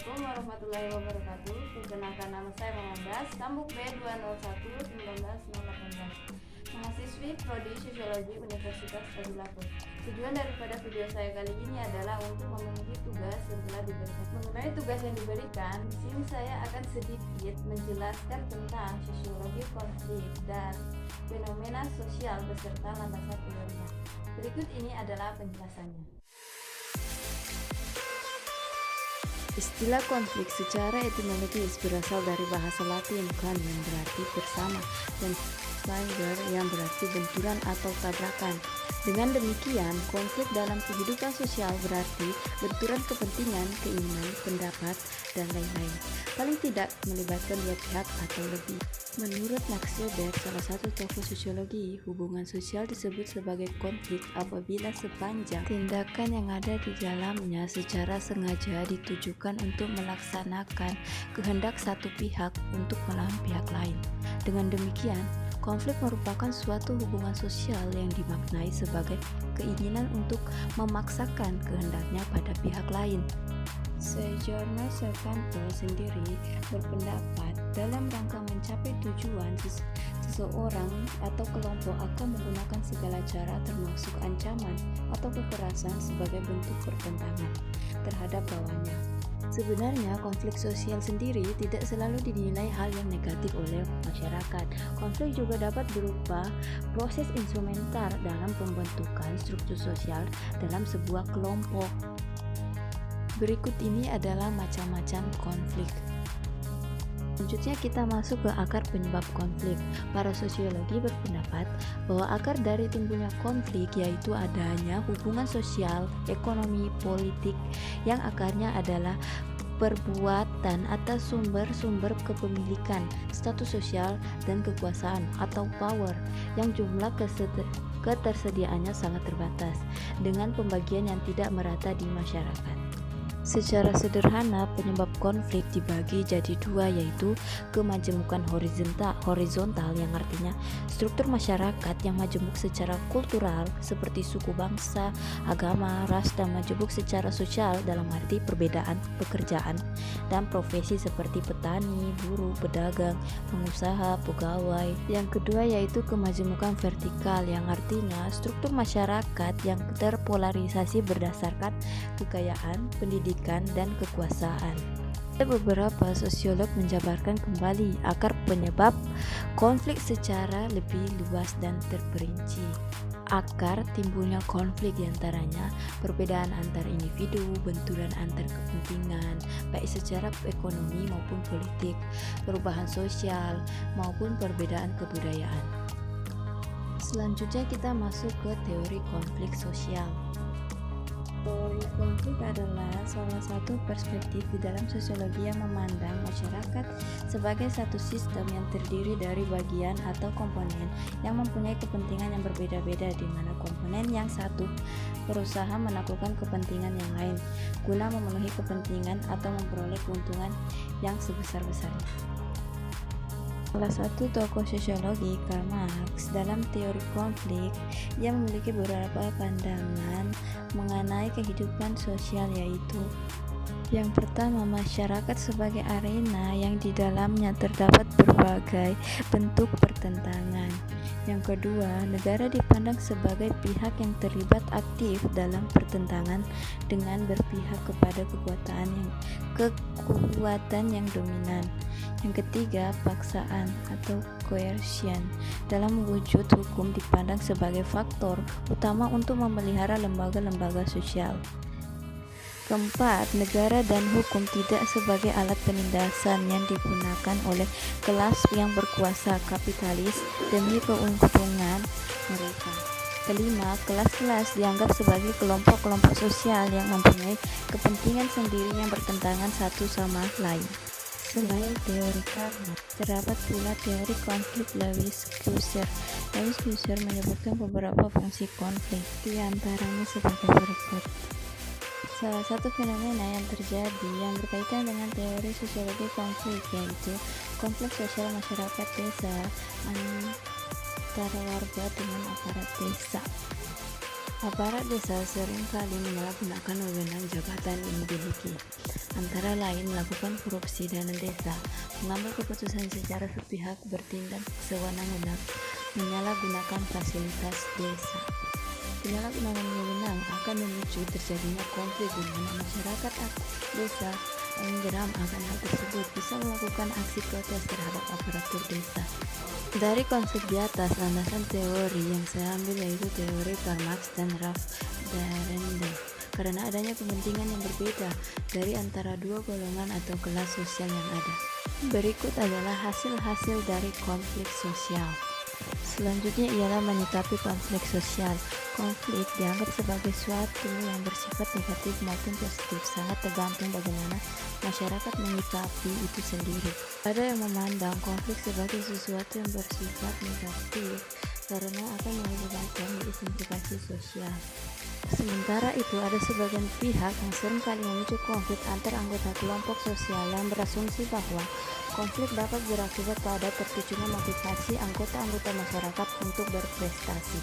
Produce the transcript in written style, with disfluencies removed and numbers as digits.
Assalamualaikum warahmatullahi wabarakatuh. Perkenalkan, nama saya Mamandas, Kambuk B201-19018, mahasiswi Prodi Sosiologi Universitas Tadulako. Tujuan daripada video saya kali ini adalah untuk memenuhi tugas yang telah diberikan. Mengenai tugas yang diberikan, di sini saya akan sedikit menjelaskan tentang sosiologi konflik dan fenomena sosial beserta landasan teorinya. Berikut ini adalah penjelasannya. Istilah konflik secara etimologis berasal dari bahasa Latin "con" yang berarti bersama dan "fliger" yang berarti benturan atau tabrakan. Dengan demikian, konflik dalam kehidupan sosial berarti benturan kepentingan, keinginan, pendapat, dan lain-lain. Paling tidak melibatkan dua pihak atau lebih. Menurut Max Weber, salah satu tokoh sosiologi, hubungan sosial disebut sebagai konflik apabila sepanjang tindakan yang ada di dalamnya secara sengaja ditujukan untuk melaksanakan kehendak satu pihak untuk melawan pihak lain. Dengan demikian, konflik merupakan suatu hubungan sosial yang dimaknai sebagai keinginan untuk memaksakan kehendaknya pada pihak lain. Sejauh Servanto sendiri berpendapat dalam rangka mencapai tujuan seseorang atau kelompok akan menggunakan segala cara termasuk ancaman atau kekerasan sebagai bentuk pertentangan terhadap lawannya. Sebenarnya konflik sosial sendiri tidak selalu dinilai hal yang negatif oleh masyarakat. Konflik juga dapat berupa proses instrumental dalam pembentukan struktur sosial dalam sebuah kelompok. Berikut ini adalah macam-macam konflik. Selanjutnya kita masuk ke akar penyebab konflik. Para sosiologi berpendapat bahwa akar dari timbulnya konflik yaitu adanya hubungan sosial, ekonomi, politik yang akarnya adalah perbuatan atas sumber-sumber kepemilikan, status sosial, dan kekuasaan atau power yang jumlah ketersediaannya sangat terbatas dengan pembagian yang tidak merata di masyarakat. Secara sederhana, penyebab konflik dibagi jadi dua, yaitu kemajemukan horizontal yang artinya struktur masyarakat yang majemuk secara kultural seperti suku bangsa, agama, ras, dan majemuk secara sosial dalam arti perbedaan pekerjaan dan profesi seperti petani, buruh, pedagang, pengusaha, pegawai. Yang kedua yaitu kemajemukan vertikal yang artinya struktur masyarakat yang terpolarisasi berdasarkan kekayaan, pendidikan, dan kekuasaan. Beberapa sosiolog menjabarkan kembali akar penyebab konflik secara lebih luas dan terperinci. Akar timbulnya konflik diantaranya perbedaan antar individu, benturan antar kepentingan, baik secara ekonomi maupun politik, perubahan sosial, maupun perbedaan kebudayaan. Selanjutnya kita masuk ke teori konflik sosial. Teori konflik adalah salah satu perspektif di dalam sosiologi yang memandang masyarakat sebagai satu sistem yang terdiri dari bagian atau komponen yang mempunyai kepentingan yang berbeda-beda, di mana komponen yang satu berusaha menaklukkan kepentingan yang lain guna memenuhi kepentingan atau memperoleh keuntungan yang sebesar-besarnya. Salah satu tokoh sosiologi, Karl Marx, dalam teori konflik, ia memiliki beberapa pandangan mengenai kehidupan sosial, yaitu yang pertama, masyarakat sebagai arena yang di dalamnya terdapat berbagai bentuk pertentangan. Yang kedua, negara dipandang sebagai pihak yang terlibat aktif dalam pertentangan dengan berpihak kepada kekuatan yang dominan. Yang ketiga, paksaan atau coercion dalam wujud hukum dipandang sebagai faktor utama untuk memelihara lembaga-lembaga sosial. Keempat, negara dan hukum tidak sebagai alat penindasan yang digunakan oleh kelas yang berkuasa kapitalis demi keuntungan mereka. Kelima, kelas-kelas dianggap sebagai kelompok-kelompok sosial yang mempunyai kepentingan sendiri yang bertentangan satu sama lain. Selain teori karma, terdapat pula teori konflik Lewis-Kuser. Lewis-Kuser menyebutkan beberapa fungsi konflik, di antaranya sebagai berikut. Salah satu fenomena yang terjadi yang berkaitan dengan teori sosiologi konflik yaitu konflik sosial masyarakat desa antara warga dengan aparat desa. Aparat desa seringkali menyalahgunakan wewenang jabatan yang dimiliki, antara lain melakukan korupsi dana desa, mengambil keputusan secara sepihak, bertindak sewenang-wenang, menyalahgunakan fasilitas desa. Penyalahgunaan wewenang akan memicu terjadinya konflik di mana masyarakat desa yang geram akan hal tersebut bisa melakukan aksi protes terhadap aparatur desa. Dari konsep di atas, landasan teori yang saya ambil yaitu teori Karl Marx dan Ralph Dahrendorf. Karena adanya kepentingan yang berbeda dari antara dua golongan atau kelas sosial yang ada. Berikut adalah hasil-hasil dari konflik sosial. Selanjutnya ialah menyikapi konflik sosial. Konflik dianggap sebagai suatu yang bersifat negatif maupun positif, sangat tergantung bagaimana masyarakat menyikapi itu sendiri. Ada yang memandang konflik sebagai sesuatu yang bersifat negatif karena akan mengakibatkan diimplikasi sosial. Sementara itu, ada sebagian pihak yang seringkali memicu konflik antar anggota kelompok sosial yang berasumsi bahwa konflik dapat berakibat pada terpicunya motivasi anggota-anggota masyarakat untuk berprestasi.